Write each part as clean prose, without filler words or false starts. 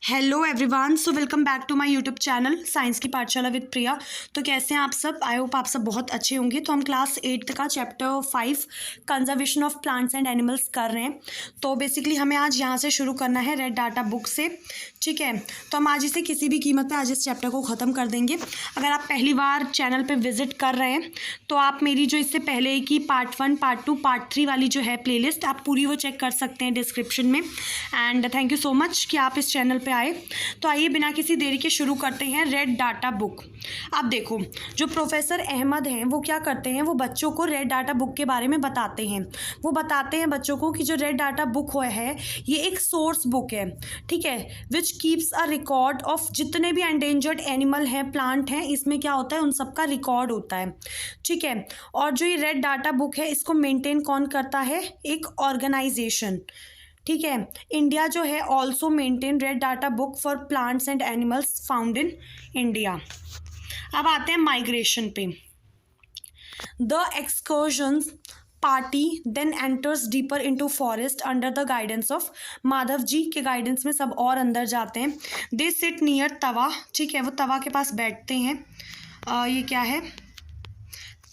Hello everyone, so welcome back to my YouTube channel science की पाठशाला with प्रिया। तो कैसे हैं आप सब? आई होप आप सब बहुत अच्छे होंगे। तो हम क्लास 8 का chapter 5 conservation of plants and animals कर रहे हैं। तो बेसिकली हमें आज यहाँ से शुरू करना है रेड डाटा बुक से, ठीक है। तो हम आज इसे किसी भी कीमत पे आज इस चैप्टर को ख़त्म कर देंगे। अगर आप पहली बार चैनल पे विजिट कर रहे हैं तो आप मेरी जो इससे पहले की पार्ट 1, पार्ट 2, पार्ट 3 वाली जो है प्लेलिस्ट, आप पूरी वो चेक कर सकते हैं डिस्क्रिप्शन में। And thank you so much कि आप इस चैनल पे आए। तो आइए बिना किसी देरी के शुरू करते हैं रेड डाटा बुक। आप देखो, जो प्रोफेसर अहमद हैं वो क्या करते हैं, वो बच्चों को रेड डाटा बुक के बारे में बताते हैं। वो बताते हैं बच्चों को कि जो रेड डाटा बुक है ये एक सोर्स बुक है, ठीक है, which keeps a record of जितने भी एंडेंजर्ड एनिमल हैं, प्लांट हैं, इसमें क्या होता है, उन सबका रिकॉर्ड होता है, ठीक है। और जो ये रेड डाटा बुक है इसको मेंटेन कौन करता है? एक ऑर्गेनाइजेशन, ठीक है। इंडिया जो है also maintain red data book for plants and animals found in India. अब आते हैं माइग्रेशन पे। The excursions party then enters deeper into forest under the guidance of Madhav ji के गाइडेंस में सब और अंदर जाते हैं। दे सिट नियर तवा, ठीक है, वो तवा के पास बैठते हैं। ये क्या है?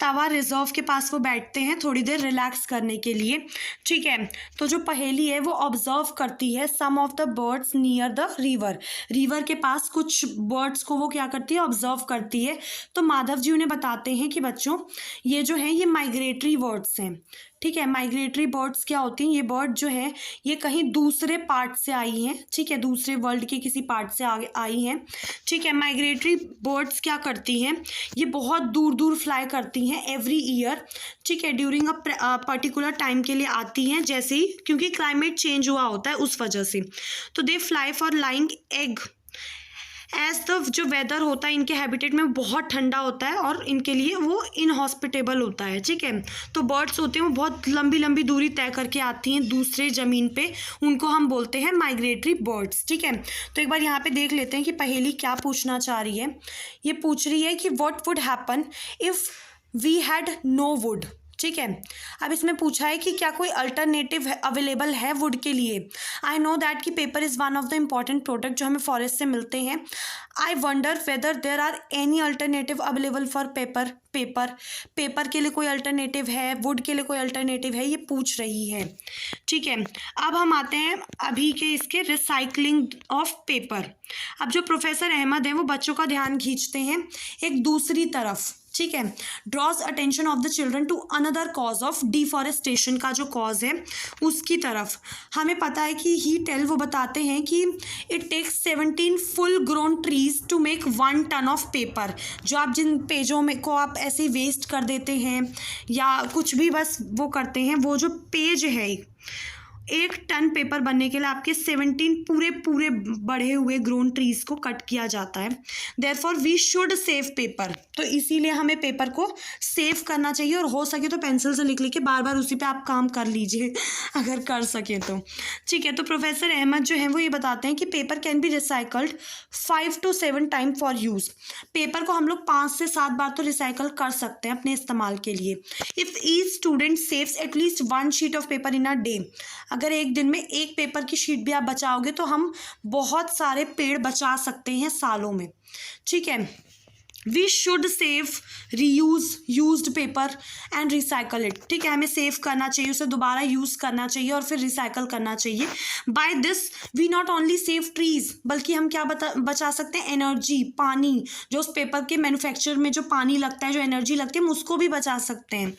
तवा रिजर्व के पास वो बैठते हैं थोड़ी देर रिलैक्स करने के लिए, ठीक है। तो जो पहेली है वो ऑब्जर्व करती है some of the birds near the river. River के पास कुछ बर्ड्स को वो क्या करती है? ऑब्जर्व करती है। तो माधव जी उन्हें बताते हैं कि बच्चों ये जो है ये माइग्रेटरी बर्ड्स हैं, ठीक है। माइग्रेटरी बर्ड्स क्या होती हैं? ये बर्ड जो है ये कहीं दूसरे पार्ट से आई हैं, ठीक है, दूसरे वर्ल्ड के किसी पार्ट से आई हैं, ठीक है। माइग्रेटरी बर्ड्स क्या करती हैं? ये बहुत दूर दूर फ्लाई करती हैं एवरी ईयर, ठीक है, ड्यूरिंग अ पर्टिकुलर टाइम के लिए आती हैं, जैसे ही क्योंकि क्लाइमेट चेंज हुआ होता है उस वजह से। तो they fly for laying egg as the जो वेदर होता है इनके हैबिटेट में बहुत ठंडा होता है और इनके लिए वो इनहॉस्पिटेबल होता है, ठीक है। तो बर्ड्स होते हैं वो बहुत लंबी लंबी दूरी तय करके आती हैं दूसरे ज़मीन पे, उनको हम बोलते हैं माइग्रेटरी बर्ड्स, ठीक है। तो एक बार यहाँ पे देख लेते हैं कि पहेली क्या पूछना चाह रही है। ये पूछ रही है कि what would happen if we had no wood, ठीक है। अब इसमें पूछा है कि क्या कोई अल्टरनेटिव अवेलेबल है वुड के लिए। आई नो दैट कि paper is one of the important product जो हमें फॉरेस्ट से मिलते हैं। I wonder whether there are any alternative available for paper के लिए कोई अल्टरनेटिव है, वुड के लिए कोई अल्टरनेटिव है, ये पूछ रही है, ठीक है। अब हम आते हैं अभी के इसके रिसाइकलिंग ऑफ पेपर। अब जो प्रोफेसर अहमद हैं वो बच्चों का ध्यान खींचते हैं एक दूसरी तरफ, ठीक है। Draws attention of the children to another cause of deforestation का जो कॉज है उसकी तरफ। हमें पता है कि ही टेल वो बताते हैं कि it takes 17 full grown trees to make 1 ton of paper. जो आप जिन पेजों में को आप ऐसे वेस्ट कर देते हैं या कुछ भी बस वो करते हैं, वो जो पेज है 1 टन पेपर बनने के लिए आपके 17 पूरे पूरे बढ़े हुए ग्रोन ट्रीज को कट किया जाता है। Therefore we should save paper, तो इसीलिए हमें पेपर को सेव करना चाहिए और हो सके तो पेंसिल से लिख के बार बार उसी पे आप काम कर लीजिए अगर कर सके तो, ठीक है। तो प्रोफेसर अहमद जो हैं वो ये बताते हैं कि paper can be recycled 5 to 7 time for use. Paper को हम लोग 5 से 7 बार तो रिसाइकल कर सकते हैं अपने इस्तेमाल के लिए। If each student saves at least 1 sheet of paper in a day, अगर एक दिन में एक पेपर की शीट भी आप बचाओगे तो हम बहुत सारे पेड़ बचा सकते हैं सालों में, ठीक है। We should save reuse used paper and recycle it, ठीक है। हमें सेव करना चाहिए, उसे दोबारा यूज़ करना चाहिए और फिर रिसाइकल करना चाहिए। By this we not only save trees, बल्कि हम क्या बचा सकते हैं? एनर्जी, पानी, जो उस पेपर के मैन्युफैक्चर में जो पानी लगता है, जो एनर्जी लगती है, हम उसको भी बचा सकते हैं।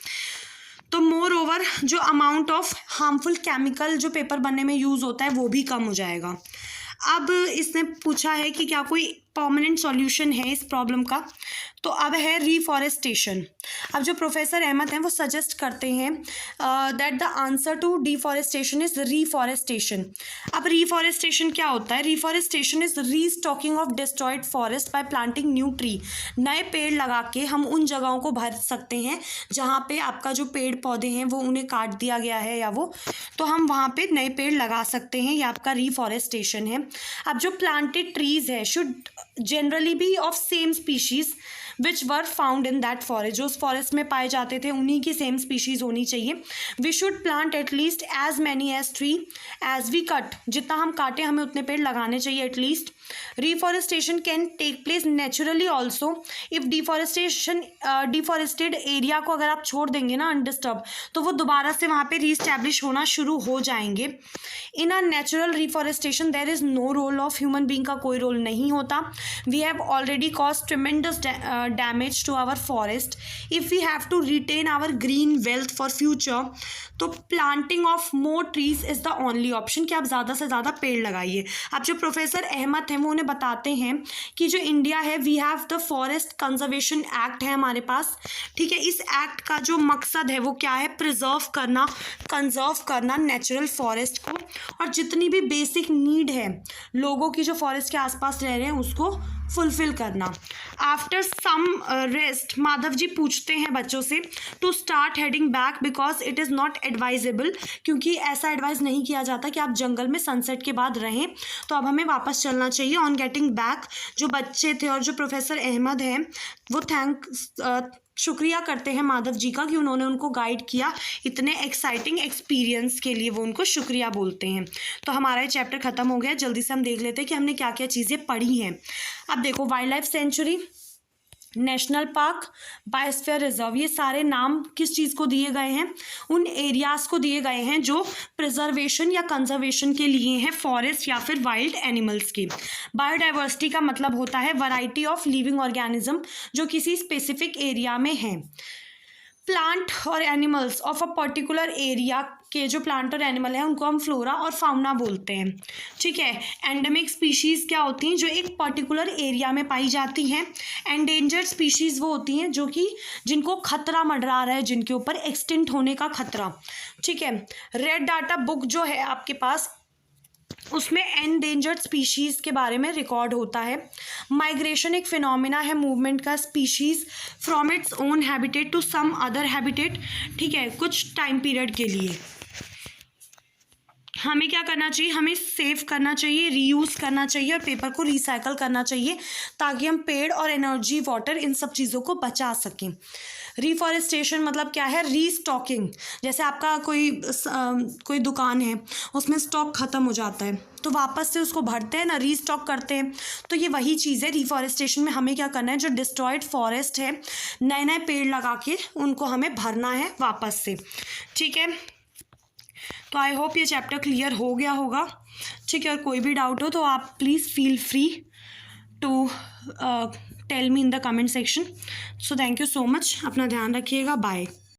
तो मोर ओवर जो अमाउंट ऑफ हार्मफुल केमिकल जो पेपर बनने में यूज़ होता है वो भी कम हो जाएगा। अब इसने पूछा है कि क्या कोई परमानेंट सॉल्यूशन है इस प्रॉब्लम का, तो अब है रिफॉरेस्टेशन। अब जो प्रोफेसर अहमद हैं वो सजेस्ट करते हैं that the answer to deforestation is reforestation. अब रिफॉरेस्टेशन क्या होता है? Reforestation is restocking of destroyed forest by planting new tree. नए पेड़ लगा के हम उन जगहों को भर सकते हैं जहाँ पे आपका जो पेड़ पौधे हैं वो उन्हें काट दिया गया है या वो, तो हम वहाँ पे नए पेड़ लगा सकते हैं, ये आपका रिफॉरेस्टेशन है। अब जो प्लांटेड ट्रीज़ है should generally be of same species, which were found in that forest, जो उस फॉरेस्ट में पाए जाते थे उन्हीं की सेम स्पीशीज होनी चाहिए। We should plant at least as many as tree as we cut, जितना हम काटें हमें उतने पेड़ लगाने चाहिए at least. Reforestation can take place naturally also if deforested area को अगर आप छोड़ देंगे ना अनडिस्टर्ब, तो वो दोबारा से वहाँ पे रीस्टैब्लिश होना शुरू हो जाएंगे। In a natural reforestation there is no role of human being, का कोई रोल नहीं होता। We have already cause tremendous damage to our forest if we have to retain our green wealth for future, तो planting of more trees is the only option, कि आप ज़्यादा से ज़्यादा पेड़ लगाइए। अब जो प्रोफेसर अहमद हैं वो उन्हें बताते हैं कि जो इंडिया है we have the forest conservation act है हमारे पास, ठीक है। इस एक्ट का जो मकसद है वो क्या है, प्रिजर्व करना, कंजर्व करना नेचुरल फॉरेस्ट को, और जितनी भी बेसिक नीड है लोगों की जो फॉरेस्ट के आसपास रह रहे हैं उसको फुलफिल करना। After some rest Madhav ji पूछते हैं बच्चों से to start heading back because it is not advisable, क्योंकि ऐसा एडवाइस नहीं किया जाता कि आप जंगल में सनसेट के बाद रहें, तो अब हमें वापस चलना चाहिए। ऑन गेटिंग बैक जो बच्चे थे और जो प्रोफेसर अहमद हैं वो शुक्रिया करते हैं माधव जी का कि उन्होंने उनको गाइड किया, इतने एक्साइटिंग एक्सपीरियंस के लिए वो उनको शुक्रिया बोलते हैं। तो हमारा ये चैप्टर ख़त्म हो गया। जल्दी से हम देख लेते हैं कि हमने क्या क्या चीज़ें पढ़ी हैं। अब देखो, wild life sanctuary, national park, biosphere reserve, ये सारे नाम किस चीज़ को दिए गए हैं, उन एरियाज़ को दिए गए हैं जो प्रिजर्वेशन या कंजर्वेशन के लिए हैं, फॉरेस्ट या फिर वाइल्ड एनिमल्स की। बायोडाइवर्सिटी का मतलब होता है वैरायटी ऑफ लिविंग ऑर्गेनिज्म जो किसी स्पेसिफिक एरिया में हैं। प्लांट और animals of a particular area के जो प्लांट और एनिमल हैं उनको हम फ्लोरा और फाउना बोलते हैं, ठीक है। एंडेमिक स्पीशीज़ क्या होती हैं, जो एक पर्टिकुलर एरिया में पाई जाती हैं। एंडेंजर्ड स्पीशीज़ वो होती हैं जो कि जिनको खतरा मंडरा रहा है, जिनके ऊपर एक्सटिंक्ट होने का खतरा, ठीक है। रेड डाटा बुक जो है आपके पास उसमें एंडेंजर्ड स्पीशीज़ के बारे में रिकॉर्ड होता है। माइग्रेशन एक फिनोमिना है मूवमेंट का, species from its own habitat to some other habitat, ठीक है, कुछ टाइम पीरियड के लिए। हमें क्या करना चाहिए, हमें सेव करना चाहिए, रीयूज़ करना चाहिए और पेपर को रिसाइकल करना चाहिए ताकि हम पेड़ और एनर्जी, वाटर, इन सब चीज़ों को बचा सकें। रिफॉरेस्टेशन मतलब क्या है, रीस्टॉकिंग। जैसे आपका कोई दुकान है उसमें स्टॉक ख़त्म हो जाता है तो वापस से उसको भरते हैं ना, रीस्टॉक करते हैं, तो ये वही चीज़ है। रिफॉरेस्टेशन में हमें क्या करना है, जो डिस्ट्रॉयड फॉरेस्ट है नए नए पेड़ लगा के उनको हमें भरना है वापस से, ठीक है। तो आई होप ये चैप्टर क्लियर हो गया होगा, ठीक है। और कोई भी डाउट हो तो आप please feel free to tell me in the comment section. So thank you so much, अपना ध्यान रखिएगा, बाय।